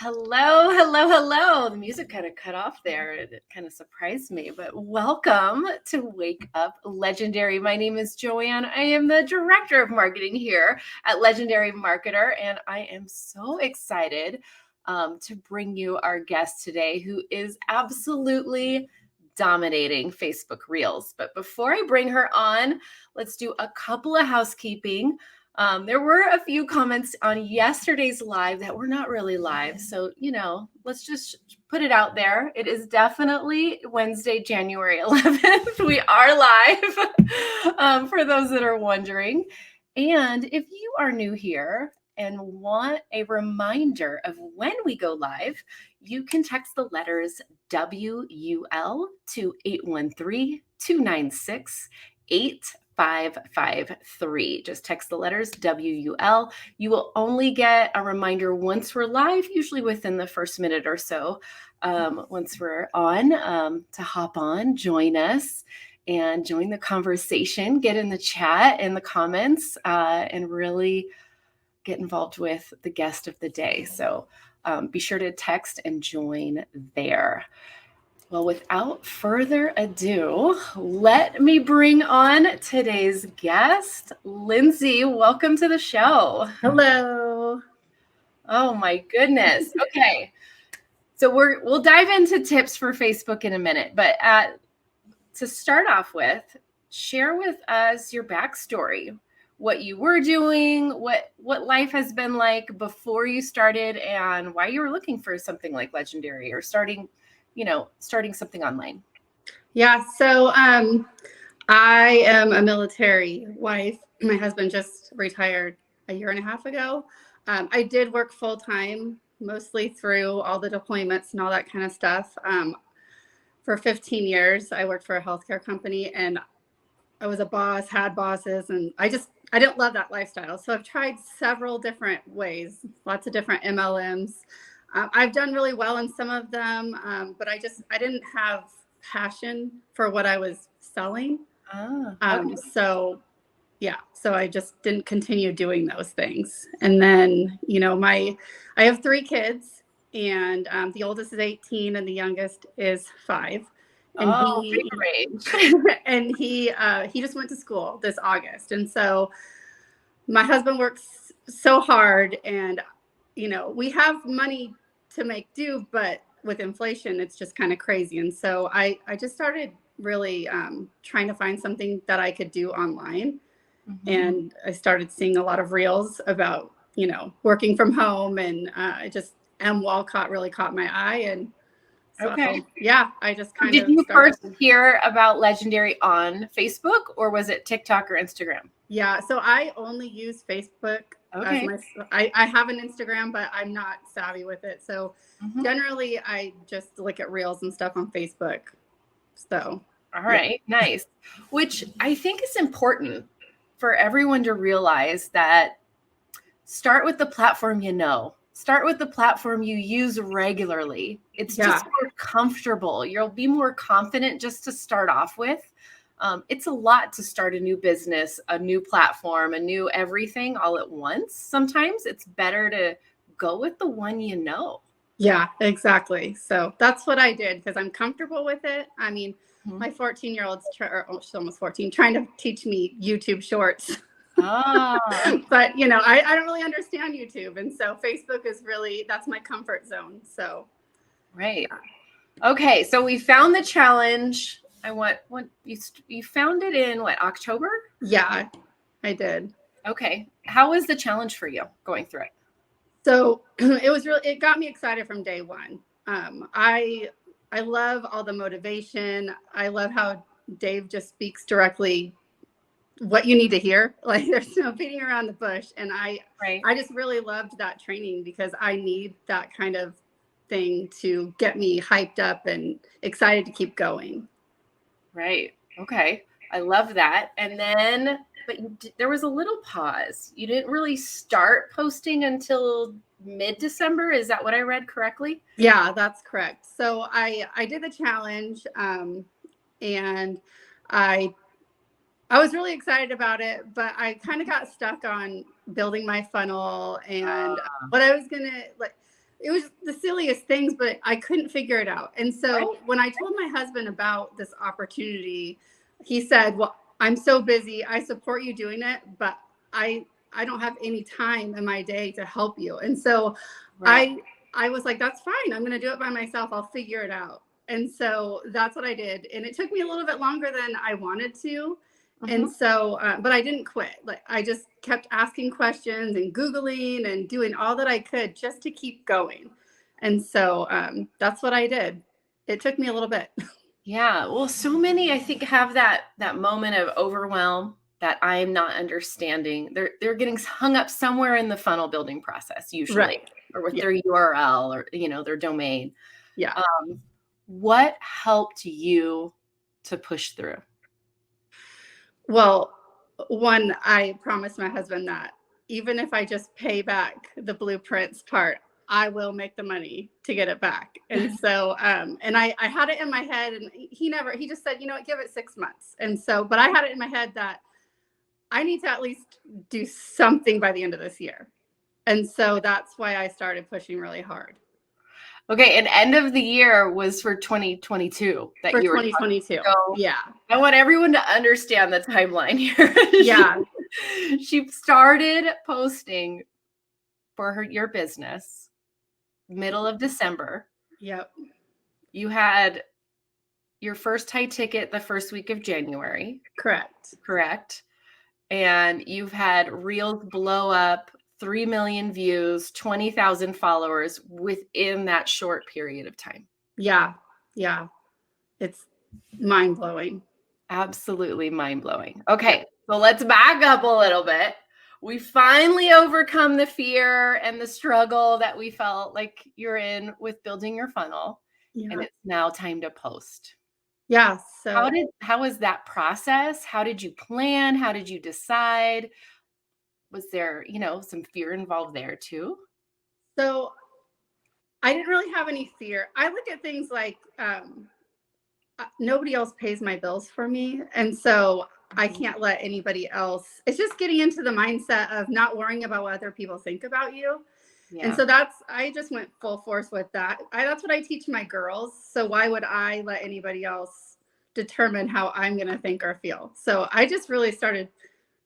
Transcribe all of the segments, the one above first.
Hello, hello, hello. The music kind of cut off there. It kind of surprised me, but welcome to Wake Up Legendary. My name is Joanne. I am the director of marketing here at Legendary Marketer, and I am so excited to bring you our guest today who is absolutely dominating Facebook Reels. But before I bring her on, let's do a couple of housekeeping. There were a few comments on yesterday's live that were not really live. So, let's just put it out there. It is definitely Wednesday, January 11th. We are live for those that are wondering. And if you are new here and want a reminder of when we go live, you can text the letters WUL to 813-296-8553. Just text the letters WUL. You will only get a reminder once we're live, usually within the first minute or so. Once we're on, to hop on, join us, and join the conversation. Get in the chat, in the comments, and really get involved with the guest of the day. So be sure to text and join there. Well, without further ado, let me bring on today's guest, Lindsay. Welcome to the show. Hello. Oh my goodness. Okay. So we'll dive into tips for Facebook in a minute, but to start off with, share with us your backstory, what you were doing, what life has been like before you started, and why you were looking for something like Legendary or starting something online. Yeah, so I am a military wife. My husband just retired a year and a half ago. I did work full time, mostly through all the deployments and all that kind of stuff. For 15 years, I worked for a healthcare company, and I was a boss, had bosses, and I didn't love that lifestyle. So I've tried several different ways, lots of different MLMs. I've done really well in some of them, but I didn't have passion for what I was selling. Okay. So I just didn't continue doing those things. And then, I have 3 kids, and the oldest is 18 and the youngest is 5. And big range. and he just went to school this August. And so my husband works so hard, and we have money to make do, but with inflation, it's just kind of crazy. And so I just started really trying to find something that I could do online. Mm-hmm. And I started seeing a lot of reels about, working from home, and Walcott really caught my eye. And so, okay. Yeah, I just kind of. Did you started. first hear about Legendary on Facebook, or was it TikTok or Instagram? Yeah, so I only use Facebook. Okay. I have an Instagram, but I'm not savvy with it. So generally, I just look at reels and stuff on Facebook. So. All right, yeah. Nice. Which I think is important for everyone to realize, that start with the platform Start with the platform you use regularly. It's just more comfortable. You'll be more confident just to start off with. It's a lot to start a new business, a new platform, a new everything all at once. Sometimes it's better to go with the one you know. Yeah, exactly. So that's what I did, because I'm comfortable with it. I mean, my 14-year-old's she's almost 14, trying to teach me YouTube shorts. But I don't really understand YouTube, and so Facebook is that's my comfort zone. So right. Okay, so we found the challenge. You found it in October? Yeah, I did. Okay. How was the challenge for you going through it? So it got me excited from day one. I love all the motivation. I love how Dave just speaks directly what you need to hear. Like, there's no beating around the bush. And I just really loved that training, because I need that kind of thing to get me hyped up and excited to keep going. Right. Okay. I love that. And then, but there was a little pause. You didn't really start posting until mid-December. Is that what I read correctly? Yeah, that's correct. So I did the challenge, and I was really excited about it, but I kind of got stuck on building my funnel and what I was going to, it was the silliest things, but I couldn't figure it out. And so Right. when I told my husband about this opportunity, he said, well, I'm so busy. I support you doing it, but I don't have any time in my day to help you. And so Right. I was like, that's fine. I'm going to do it by myself. I'll figure it out. And so that's what I did. And it took me a little bit longer than I wanted to. And Mhm. so, but I didn't quit. Like I just kept asking questions and Googling and doing all that I could just to keep going. And so that's what I did. It took me a little bit. Yeah. Well, so many I think have that moment of overwhelm that I am not understanding. They're getting hung up somewhere in the funnel building process usually, Right. or with Yeah. their URL or their domain. Yeah. What helped you to push through? Well, one, I promised my husband that even if I just pay back the blueprints part, I will make the money to get it back. And so, and I had it in my head, and he just said, give it 6 months. And so, but I had it in my head that I need to at least do something by the end of this year. And so that's why I started pushing really hard Okay, and end of the year was for 2022 that for you were talking. 2022. So Yeah. I want everyone to understand the timeline here. Yeah. She started posting for your business middle of December. Yep. You had your first high ticket the first week of January, Correct. correct? And you've had reels blow up, 3 million views, 20,000 followers within that short period of time. Yeah. Yeah. It's mind blowing. Absolutely mind-blowing. Okay, so let's back up a little bit. We finally overcome the fear and the struggle that we felt like you're in with building your funnel, and Yeah. it's now time to post. Yeah. So, How was that process? How did you plan? How did you decide? Was there, some fear involved there too? so I didn't really have any fear. I look at things like nobody else pays my bills for me. And so I Mhm. can't let anybody else. It's just getting into the mindset of not worrying about what other people think about you. And Yeah. so I just went full force with that. That's what I teach my girls. So why would I let anybody else determine how I'm going to think or feel? So I just really started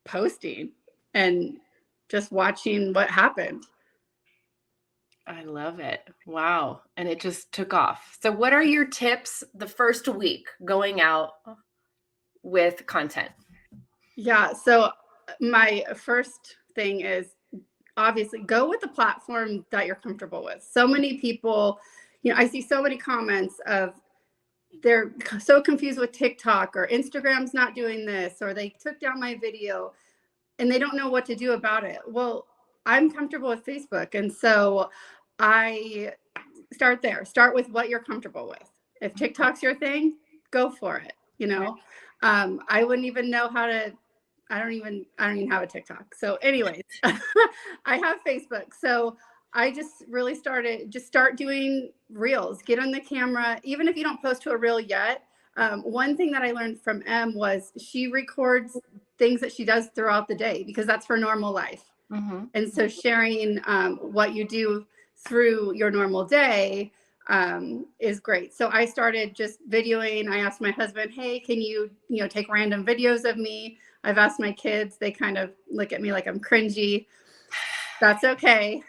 posting and just watching what happened. I love it. Wow. And it just took off. So what are your tips the first week going out with content? Yeah. So my first thing is obviously go with the platform that you're comfortable with. So many people, I see so many comments of they're so confused with TikTok or Instagram's not doing this or they took down my video and they don't know what to do about it. Well, I'm comfortable with Facebook. And so I start there. Start with what you're comfortable with. If TikTok's your thing, go for it. Right. I wouldn't even know how to. I don't even have a TikTok. So, anyways, I have Facebook. So I just really start doing reels. Get on the camera, even if you don't post to a reel yet. One thing that I learned from Em was she records things that she does throughout the day because that's her normal life. Mm-hmm. And so sharing what you do through your normal day is great. So I started just videoing. I asked my husband, hey, can you take random videos of me? I've asked my kids, they kind of look at me like I'm cringy. That's okay.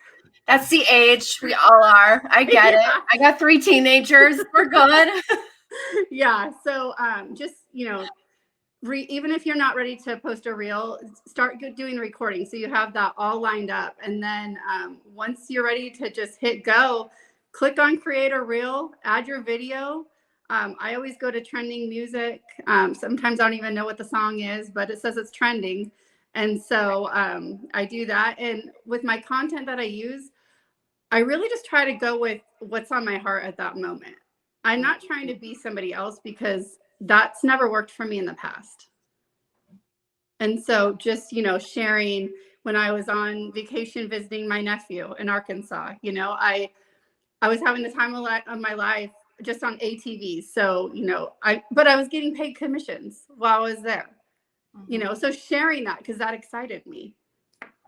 That's the age we all are. I get it. I got 3 teenagers. We're good. Yeah. So just, even if you're not ready to post a reel, start doing recording. So you have that all lined up. And then once you're ready to just hit go, click on create a reel, add your video. I always go to trending music. Sometimes I don't even know what the song is, but it says it's trending. And so I do that. And with my content that I use, I really just try to go with what's on my heart at that moment. I'm not trying to be somebody else because that's never worked for me in the past. And so just, sharing when I was on vacation visiting my nephew in Arkansas, I was having the time of my life just on ATVs. So, but I was getting paid commissions while I was there, Mm-hmm. so sharing that because that excited me.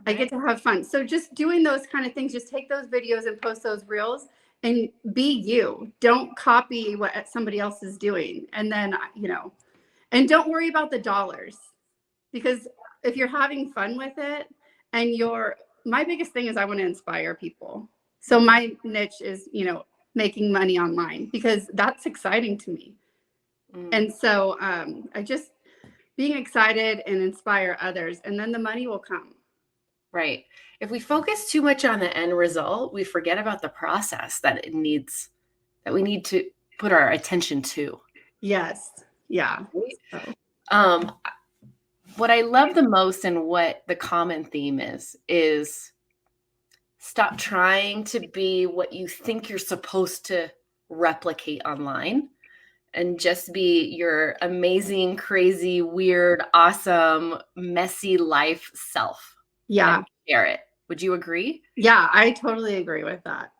I get to have fun. So just doing those kind of things, just take those videos and post those reels and be you. Don't copy what somebody else is doing. And then, and don't worry about the dollars, because if you're having fun with it and my biggest thing is I want to inspire people. So my niche is, making money online, because that's exciting to me. And so I just being excited and inspire others, and then the money will come. Right. If we focus too much on the end result, we forget about the process that we need to put our attention to. Yes. Yeah. Right? What I love the most and what the common theme is stop trying to be what you think you're supposed to replicate online, and just be your amazing, crazy, weird, awesome, messy life self. Yeah. Share it. Would you agree? Yeah, I totally agree with that.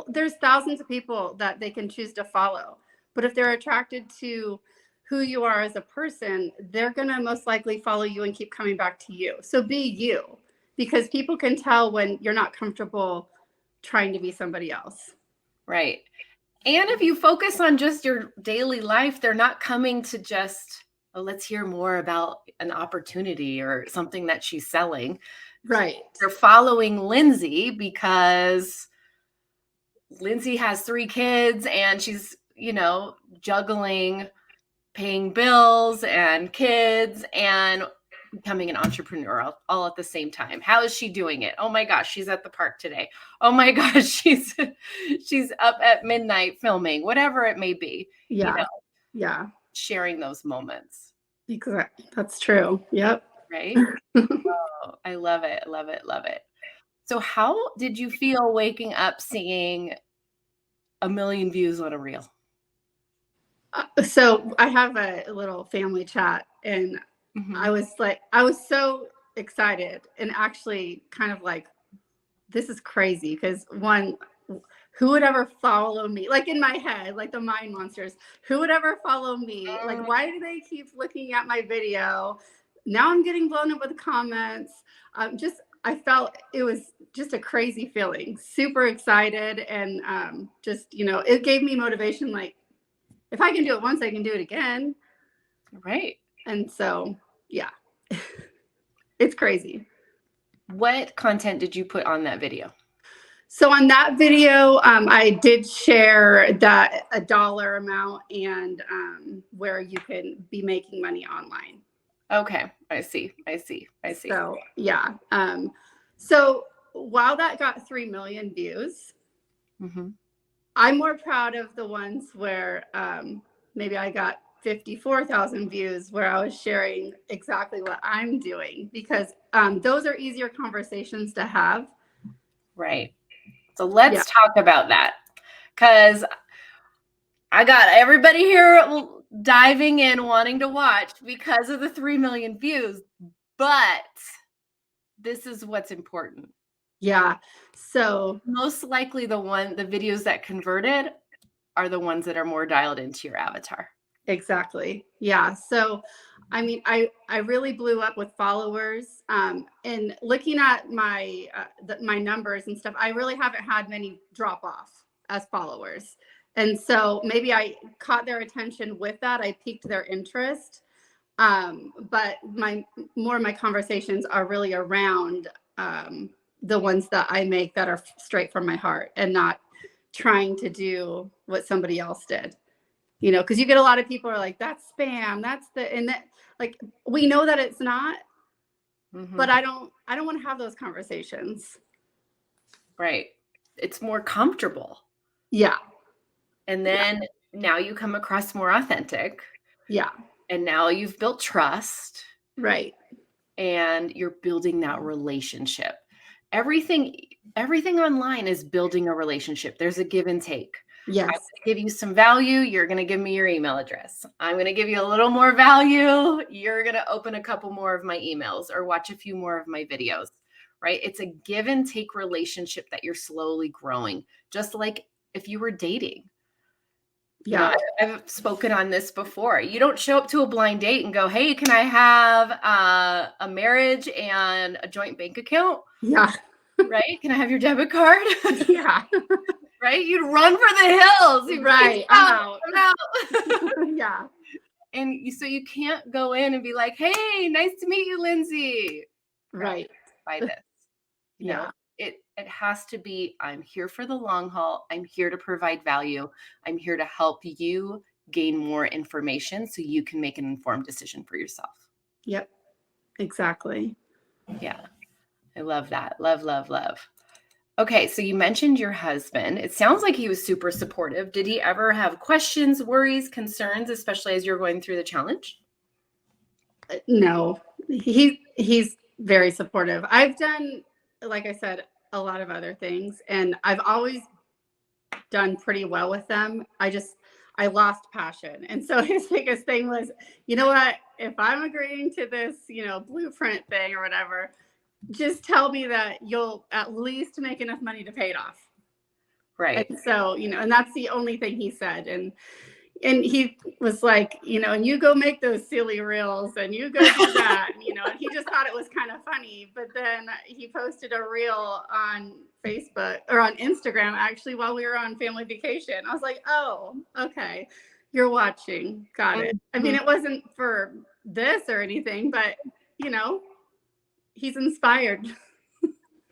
There's thousands of people that they can choose to follow, but if they're attracted to who you are as a person, they're going to most likely follow you and keep coming back to you. So be you, because people can tell when you're not comfortable trying to be somebody else. Right. And if you focus on just your daily life, they're not coming to just, oh, let's hear more about an opportunity or something that she's selling. Right. They're following Lindsay because Lindsay has 3 kids and she's, juggling paying bills and kids and becoming an entrepreneur all at the same time. How is she doing it? Oh my gosh, she's at the park today. Oh my gosh, she's up at midnight filming, whatever it may be. Yeah. Yeah. Sharing those moments. Exactly. That's true. Yep. Right? Oh, I love it. Love it. Love it. So how did you feel waking up seeing 1 million views on a reel? So I have a little family chat, and I was so excited, and actually kind of like, this is crazy, because who would ever follow me? Like in my head, like the mind monsters, who would ever follow me? Like, why do they keep looking at my video? Now I'm getting blown up with comments. I felt it was just a crazy feeling, super excited. And it gave me motivation. Like, if I can do it once, I can do it again. Right. And so, yeah, it's crazy. What content did you put on that video? So on that video, I did share that a dollar amount and where you can be making money online. Okay, I see. So yeah. So while that got 3 million views, I'm more proud of the ones where maybe I got 54,000 views, where I was sharing exactly what I'm doing, because those are easier conversations to have. Right. So let's talk about that, because I got everybody here diving in, wanting to watch because of the 3 million views, but this is what's important. Yeah. So most likely the videos that converted are the ones that are more dialed into your avatar. Exactly. Yeah. So, I mean, I really blew up with followers, and looking at my numbers and stuff, I really haven't had many drop off as followers. And so maybe I caught their attention with that. I piqued their interest. But more of my conversations are really around the ones that I make that are straight from my heart, and not trying to do what somebody else did. Because you get a lot of people are like, that's spam, and that, like, we know that it's not, but I don't want to have those conversations. Right. It's more comfortable. Yeah. And then now you come across more authentic. Yeah. And now you've built trust. Right. And you're building that relationship. Everything online is building a relationship. There's a give and take. Yes. I'm going to give you some value. You're going to give me your email address. I'm going to give you a little more value. You're going to open a couple more of my emails or watch a few more of my videos, right? It's a give and take relationship that you're slowly growing, just like if you were dating. You know, Yeah. I've spoken on this before. You don't show up to a blind date and go, "Hey, can I have a marriage and a joint bank account?" Yeah. Right? "Can I have your debit card?" Yeah. Right? You'd run for the hills. You'd be, "Peace Right. I'm out. out. I'm out." Yeah. And so you can't go in and be like, "Hey, nice to meet you, Lindsay. Right. Buy this." You know, Yeah. it has to be, I'm here for the long haul. I'm here to provide value. I'm here to help you gain more information so you can make an informed decision for yourself. Yep. Exactly. Yeah. I love that. Love, love, love. Okay, so you mentioned your husband. It sounds like he was super supportive. Did he ever have questions, worries, concerns, especially as you're going through the challenge? No, he's very supportive. I've done, like I said, a lot of other things, and I've always done pretty well with them. I lost passion. And so his biggest thing was, you know what, if I'm agreeing to this, blueprint thing or whatever, just tell me that you'll at least make enough money to pay it off. Right. And so, and that's the only thing he said. And he was like, and you go make those silly reels and you go do that, and he just thought it was kind of funny. But then he posted a reel on Facebook or on Instagram, actually, while we were on family vacation. I was like, oh, okay, you're watching. Got it. I mean, it wasn't for this or anything, but, he's inspired.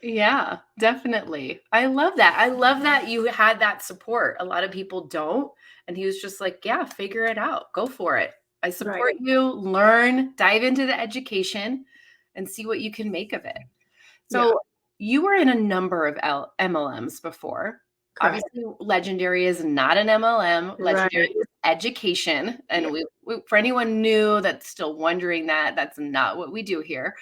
Yeah, definitely. I love that. I love that you had that support. A lot of people don't. And he was just like, yeah, figure it out. Go for it. I support Right. you. Learn, dive into the education and see what you can make of it. Yeah. So you were in a number of MLMs before. Correct. Obviously, Legendary is not an MLM. Legendary Right. is education. And Yeah. we, for anyone new that's still wondering that, that's not what we do here.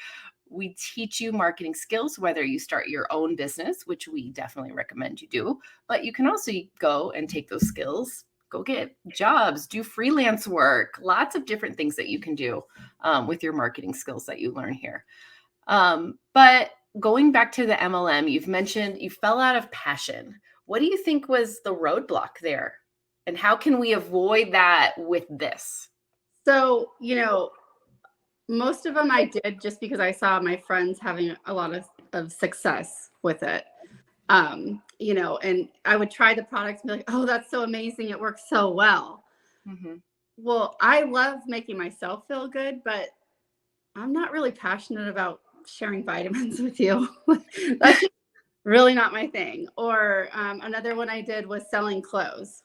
We teach you marketing skills, whether you start your own business, which we definitely recommend you do, but you can also go and take those skills, go get jobs, do freelance work, lots of different things that you can do with your marketing skills that you learn here. But going back to the MLM, you've mentioned you fell out of passion. What do you think was the roadblock there? And how can we avoid that with this? So, most of them I did just because I saw my friends having a lot of success with it. And I would try the products and be like, oh, that's so amazing. It works so well. Mm-hmm. Well, I love making myself feel good, but I'm not really passionate about sharing vitamins with you. That's just really not my thing. Or another one I did was selling clothes.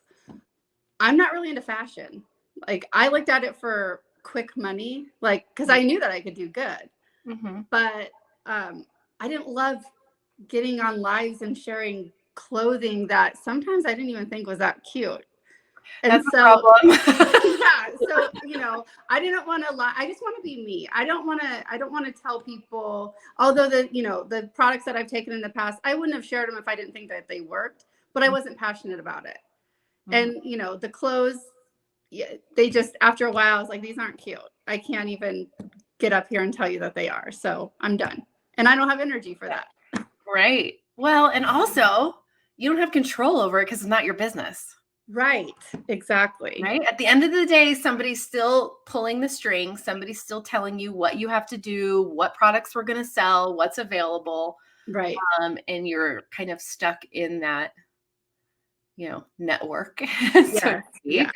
I'm not really into fashion. Like, I looked at it for quick money, like, because I knew that I could do good. Mm-hmm. But I didn't love getting on lives and sharing clothing that sometimes I didn't even think was that cute. And That's a so, problem. yeah, so, I didn't want to lie. I just want to be me. I don't want to tell people, although the products that I've taken in the past, I wouldn't have shared them if I didn't think that they worked, but I wasn't passionate about it. Mm-hmm. And, the clothes, yeah, they just, after a while, I was like, these aren't cute. I can't even get up here and tell you that they are. So I'm done. And I don't have energy for that. Right. Well, and also you don't have control over it because it's not your business. Right. Exactly. Right. At the end of the day, somebody's still pulling the string. Somebody's still telling you what you have to do, what products we're going to sell, what's available. Right. And you're kind of stuck in that, network, so to Yeah.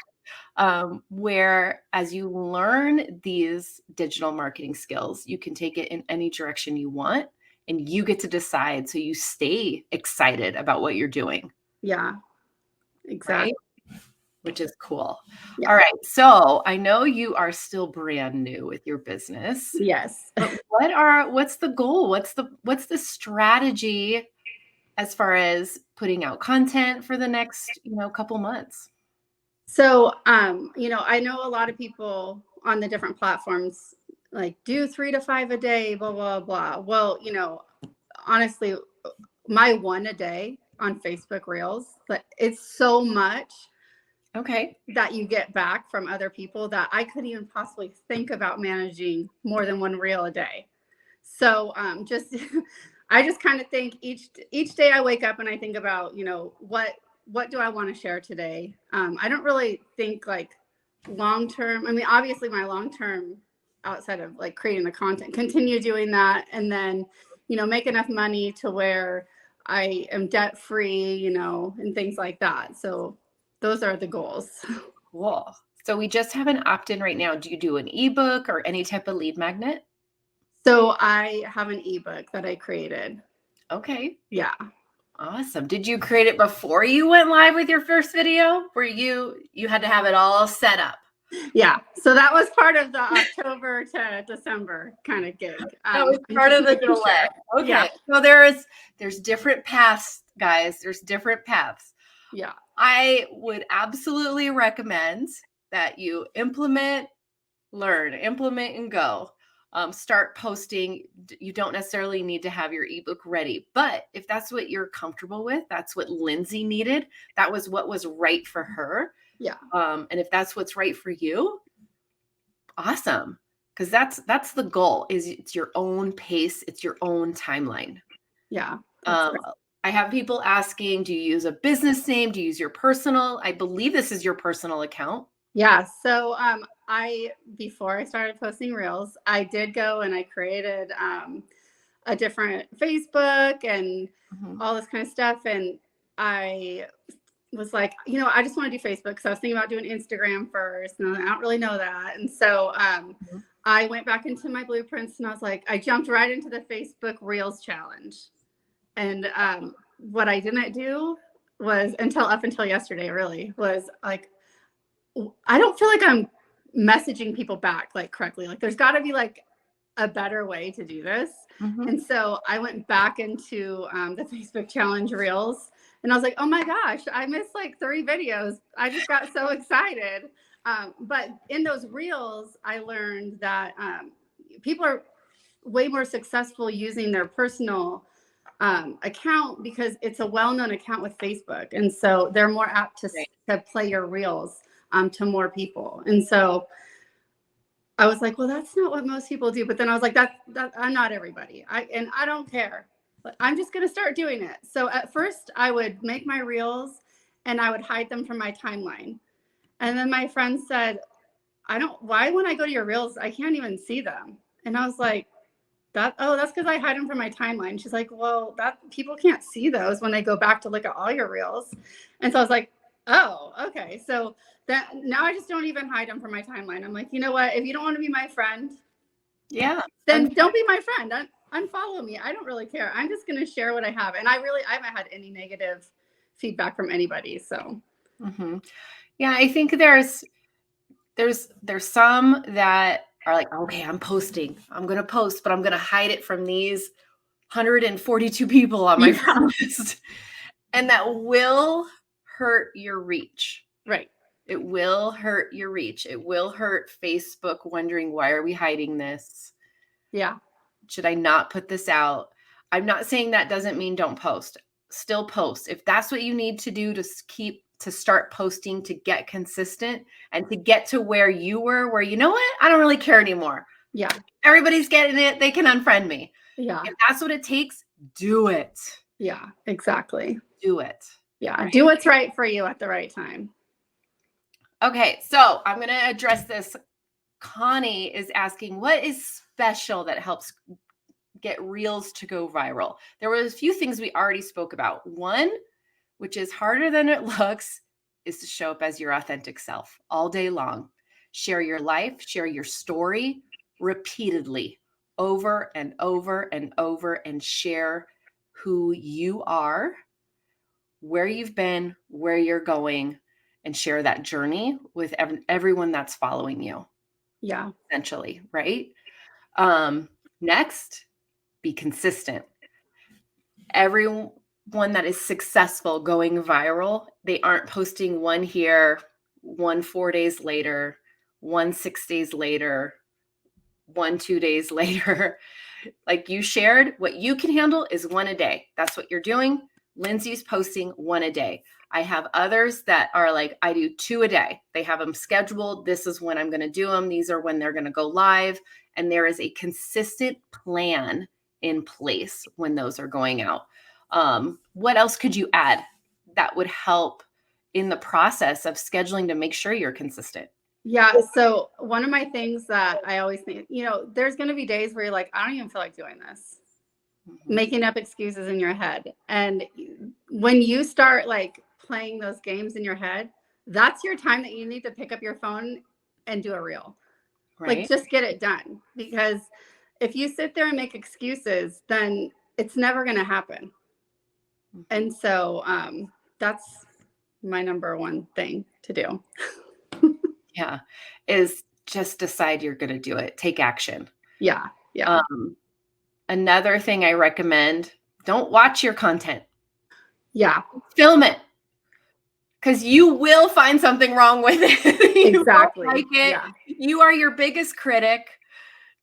speak. Where as you learn these digital marketing skills, you can take it in any direction you want and you get to decide. So you stay excited about what you're doing. Yeah. Exactly. Right? Which is cool. Yeah. All right. So I know you are still brand new with your business. Yes. But what's the goal? What's the strategy as far as putting out content for the next, couple months? So, I know a lot of people on the different platforms like do 3 to 5 a day, blah, blah, blah. Well, honestly, my one a day on Facebook Reels, but it's so much Okay. that you get back from other people that I couldn't even possibly think about managing more than one reel a day. So just I just kind of think each day I wake up and I think about, what what do I want to share today? I don't really think like long term. I mean, obviously my long term outside of like creating the content, continue doing that, and then, make enough money to where I am debt free, and things like that. So those are the goals. Cool. So we just have an opt-in right now. Do you do an ebook or any type of lead magnet? So I have an ebook that I created. Okay. Yeah. Awesome. Did you create it before you went live with your first video? Where you had to have it all set up? Yeah. So that was part of the October to December kind of gig. That was part of the delay. Okay. Yeah. So there's different paths, guys. There's different paths. Yeah. I would absolutely recommend that you implement, learn, implement, and go. Start posting. You don't necessarily need to have your ebook ready, but if that's what you're comfortable with, that's what Lindsay needed. That was what was right for her. Yeah. And if that's what's right for you, awesome. Because that's the goal. Is it's your own pace. It's your own timeline. Yeah. I have people asking, do you use a business name? Do you use your personal? I believe this is your personal account. Yeah. So before I started posting reels, I did go and I created a different Facebook and all this kind of stuff. And I was like, I just want to do Facebook because I was thinking about doing Instagram first, and I don't really know that. And so I went back into my blueprints and I was like, I jumped right into the Facebook Reels challenge. And what I didn't do was up until yesterday, really, was like, I don't feel like I'm messaging people back like correctly. Like there's got to be like a better way to do this. And so I went back into the Facebook challenge reels and I was like, oh my gosh, I missed like 3 videos. I just got so excited. But in those reels, I learned that people are way more successful using their personal account because it's a well-known account with Facebook. And so they're more apt to play your reels to more people. And so I was like, well, that's not what most people do. But then I was like, that I'm not everybody. I don't care. But I'm just going to start doing it. So at first I would make my reels and I would hide them from my timeline. And then my friend said, why when I go to your reels, I can't even see them. And I was like, that's because I hide them from my timeline. She's like, well, people can't see those when they go back to look at all your reels. And so I was like, oh, okay. So that now I just don't even hide them from my timeline. I'm like, you know what? If you don't want to be my friend, then don't be my friend. Unfollow me. I don't really care. I'm just going to share what I have. And I haven't had any negative feedback from anybody. So, yeah, I think there's some that are like, okay, I'm posting. I'm going to post, but I'm going to hide it from these 142 people on my friend list. And that will hurt your reach. Right. It will hurt your reach. It will hurt Facebook wondering, why are we hiding this? Yeah. Should I not put this out? I'm not saying that doesn't mean don't post. Still post. If that's what you need to do to start posting, to get consistent and to get to where you were, where, you know what? I don't really care anymore. Yeah. Everybody's getting it. They can unfriend me. Yeah. If that's what it takes, do it. Yeah, exactly. Do it. Yeah. Right. Do what's right for you at the right time. Okay. So I'm going to address this. Connie is asking, what is special that helps get reels to go viral? There were a few things we already spoke about. One, which is harder than it looks, is to show up as your authentic self all day long. Share your life, share your story repeatedly, over and over and over, and share who you are, where you've been, where you're going, and share that journey with everyone that's following you. Yeah. Essentially, right? Next, be consistent. Everyone that is successful going viral, they aren't posting one here, one 4 days later, one 6 days later, one 2 days later. Like you shared, what you can handle is one a day. That's what you're doing. Lindsay's posting one a day. I have others that are like, I do 2 a day. They have them scheduled. This is when I'm going to do them. These are when they're going to go live. And there is a consistent plan in place when those are going out. What else could you add? that would help in the process of scheduling to make sure you're consistent? Yeah. So one of my things that I always think, there's going to be days where you're like, I don't even feel like doing this, making up excuses in your head. And when you start like playing those games in your head, that's your time that you need to pick up your phone and do a reel. Right. Like, just get it done. Because if you sit there and make excuses, then it's never going to happen. And so that's my number one thing to do. Yeah. Is just decide you're going to do it. Take action. Yeah. Yeah. Another thing I recommend, don't watch your content. Yeah. Film it. Because you will find something wrong with it. You Exactly. won't like it. Yeah. You are your biggest critic.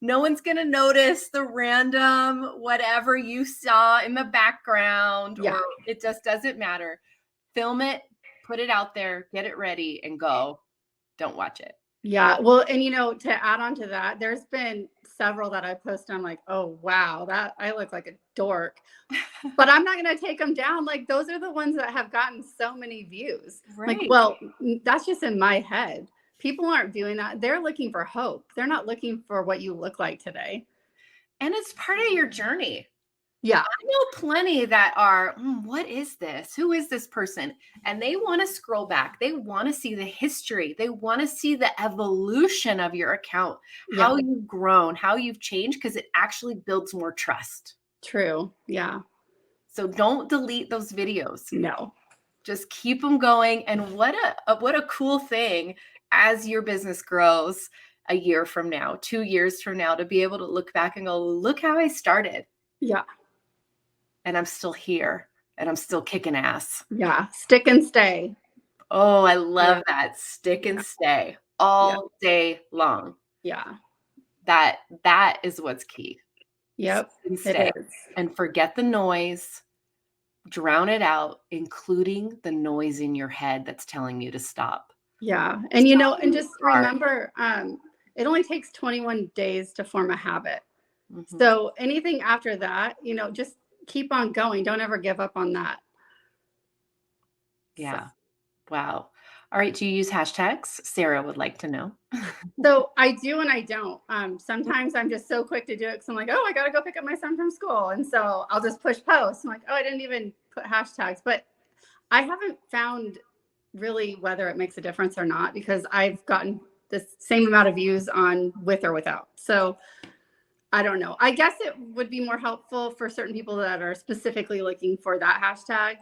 No one's going to notice the random whatever you saw in the background, Yeah. or it just doesn't matter. Film it, put it out there, get it ready, and go. Don't watch it. Yeah. Well, and to add on to that, there's been several that I post. I'm like, oh, wow, that I look like a dork, but I'm not going to take them down. Like, those are the ones that have gotten so many views. Right. Like, well, that's just in my head. People aren't doing that. They're looking for hope. They're not looking for what you look like today. And it's part of your journey. Yeah. I know plenty that are, what is this? Who is this person? And they want to scroll back. They want to see the history. They want to see the evolution of your account, how you've grown, how you've changed, because it actually builds more trust. True. Yeah. So don't delete those videos. No. Just keep them going. And what a cool thing as your business grows a year from now, 2 years from now, to be able to look back and go, look how I started. Yeah. And I'm still here and I'm still kicking ass. Yeah. Stick and stay. Oh, I love that. Stick and stay all day long. Yeah. That is what's key. Yep. Stick and stay. And forget the noise. Drown it out, including the noise in your head that's telling you to stop. Yeah. And, and just remember, it only takes 21 days to form a habit. Mm-hmm. So anything after that, just keep on going. Don't ever give up on that. Yeah. So. Wow. All right. Do you use hashtags? Sarah would like to know. So I do and I don't. Sometimes I'm just so quick to do it because I'm like, oh, I got to go pick up my son from school. And so I'll just push post. I'm like, oh, I didn't even put hashtags. But I haven't found really whether it makes a difference or not, because I've gotten the same amount of views on with or without. So I don't know. I guess it would be more helpful for certain people that are specifically looking for that hashtag.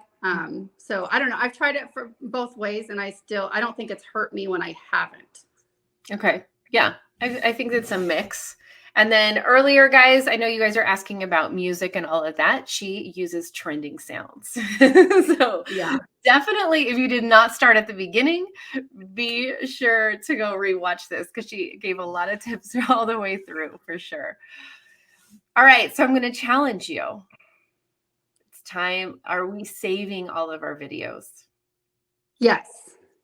So I don't know. I've tried it for both ways and I don't think it's hurt me when I haven't. Okay. Yeah. I think it's a mix. And then earlier, guys, I know you guys are asking about music and all of that. She uses trending sounds. So yeah, definitely, if you did not start at the beginning, be sure to go rewatch this, because she gave a lot of tips all the way through for sure. All right. So I'm going to challenge you. It's time. Are we saving all of our videos? Yes.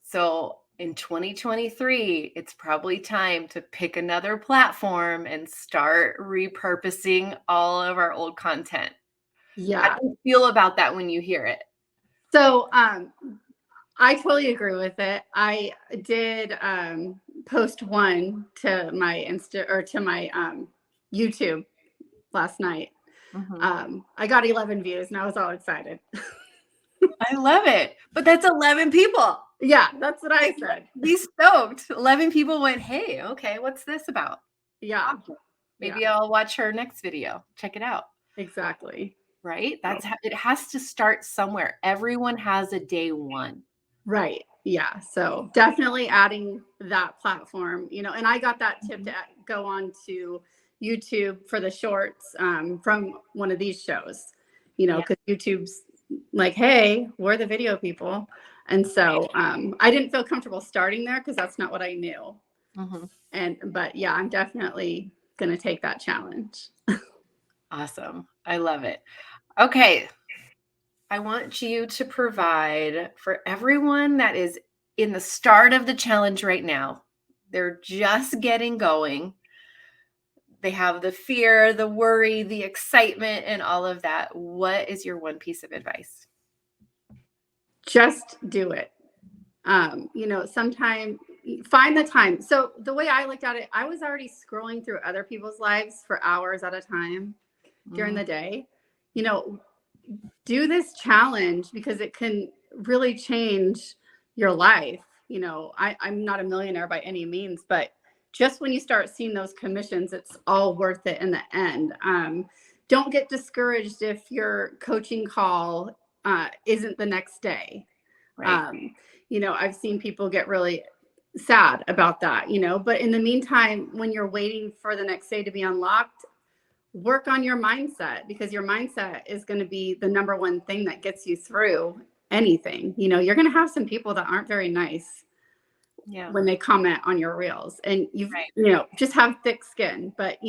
So in 2023, it's probably time to pick another platform and start repurposing all of our old content. Yeah. How do you feel about that when you hear it? So I totally agree with it. I did post one to my YouTube last night. Mm-hmm. I got 11 views and I was all excited. I love it. But that's 11 people. Yeah, that's what I said. Be stoked. 11 people went, hey, okay, what's this about? Yeah. Maybe I'll watch her next video. Check it out. Exactly. Right? That's how it has to start somewhere. Everyone has a day one. Right. Yeah. So definitely adding that platform, and I got that tip to go on to YouTube for the shorts from one of these shows, because YouTube's like, hey, we're the video people. And so I didn't feel comfortable starting there because that's not what I knew. Mm-hmm. But yeah, I'm definitely going to take that challenge. Awesome. I love it. Okay. I want you to provide for everyone that is in the start of the challenge right now. They're just getting going. They have the fear, the worry, the excitement, and all of that. What is your one piece of advice? just do it. Sometime find the time. So the way I looked at it, I was already scrolling through other people's lives for hours at a time during the day. Do this challenge because it can really change your life. I'm not a millionaire by any means, but just when you start seeing those commissions, it's all worth it in the end. Don't get discouraged if your coaching call isn't the next day. Right. I've seen people get really sad about that, but in the meantime, when you're waiting for the next day to be unlocked, work on your mindset, because your mindset is going to be the number one thing that gets you through anything. You're going to have some people that aren't very nice when they comment on your reels, and just have thick skin, but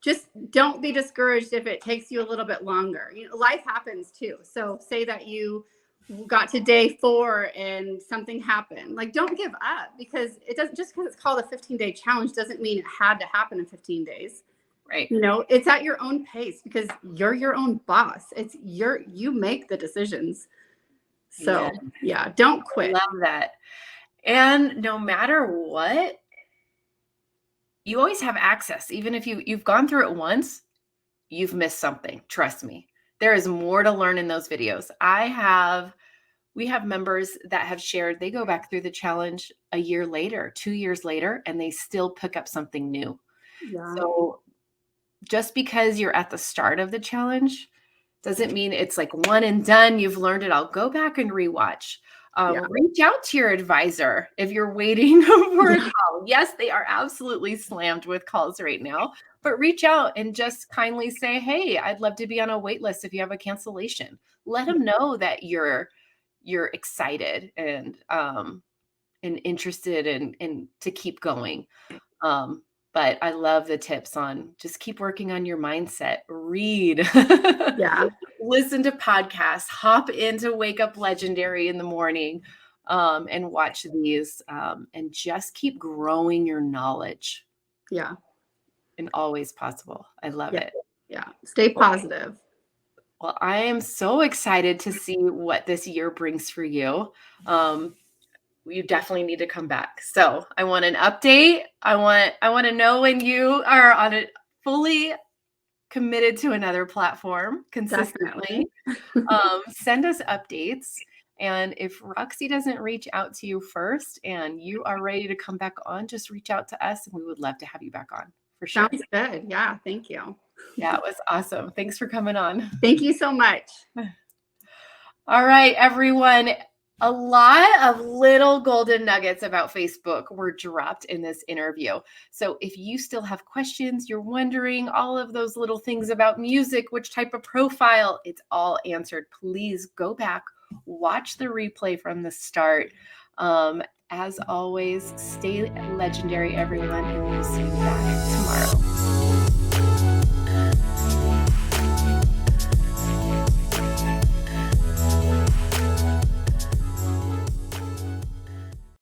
just don't be discouraged if it takes you a little bit longer. Life happens too. So say that you got to day 4 and something happened. Like, don't give up, because it doesn't, just because it's called a 15-day challenge doesn't mean it had to happen in 15 days. Right. It's at your own pace, because you're your own boss. You make the decisions. So don't quit. I love that. And no matter what, you always have access. Even if you've gone through it once, you've missed something. Trust me. There is more to learn in those videos. We have members that have shared, they go back through the challenge a year later, 2 years later, and they still pick up something new. Yeah. So just because you're at the start of the challenge doesn't mean it's like one and done. You've learned it. I'll go back and rewatch. Reach out to your advisor if you're waiting for a call. Yes, they are absolutely slammed with calls right now, but reach out and just kindly say, hey, I'd love to be on a wait list if you have a cancellation. Let them know that you're excited and interested and to keep going. But I love the tips on just keep working on your mindset, read, listen to podcasts, hop into Wake Up Legendary in the morning, and watch these, and just keep growing your knowledge. Yeah. And always possible. I love it. Yeah. Stay positive. Well, I am so excited to see what this year brings for you. You definitely need to come back. So I want an update. I want to know when you are on it fully committed to another platform consistently. Send us updates. And if Roxy doesn't reach out to you first and you are ready to come back on, just reach out to us and we would love to have you back on for sure. Sounds good. Yeah. Thank you. Yeah, it was awesome. Thanks for coming on. Thank you so much. All right, everyone. A lot of little golden nuggets about Facebook were dropped in this interview. So if you still have questions, you're wondering all of those little things about music, which type of profile, it's all answered. Please go back, watch the replay from the start. As always, stay legendary, everyone, and we'll see you back tomorrow.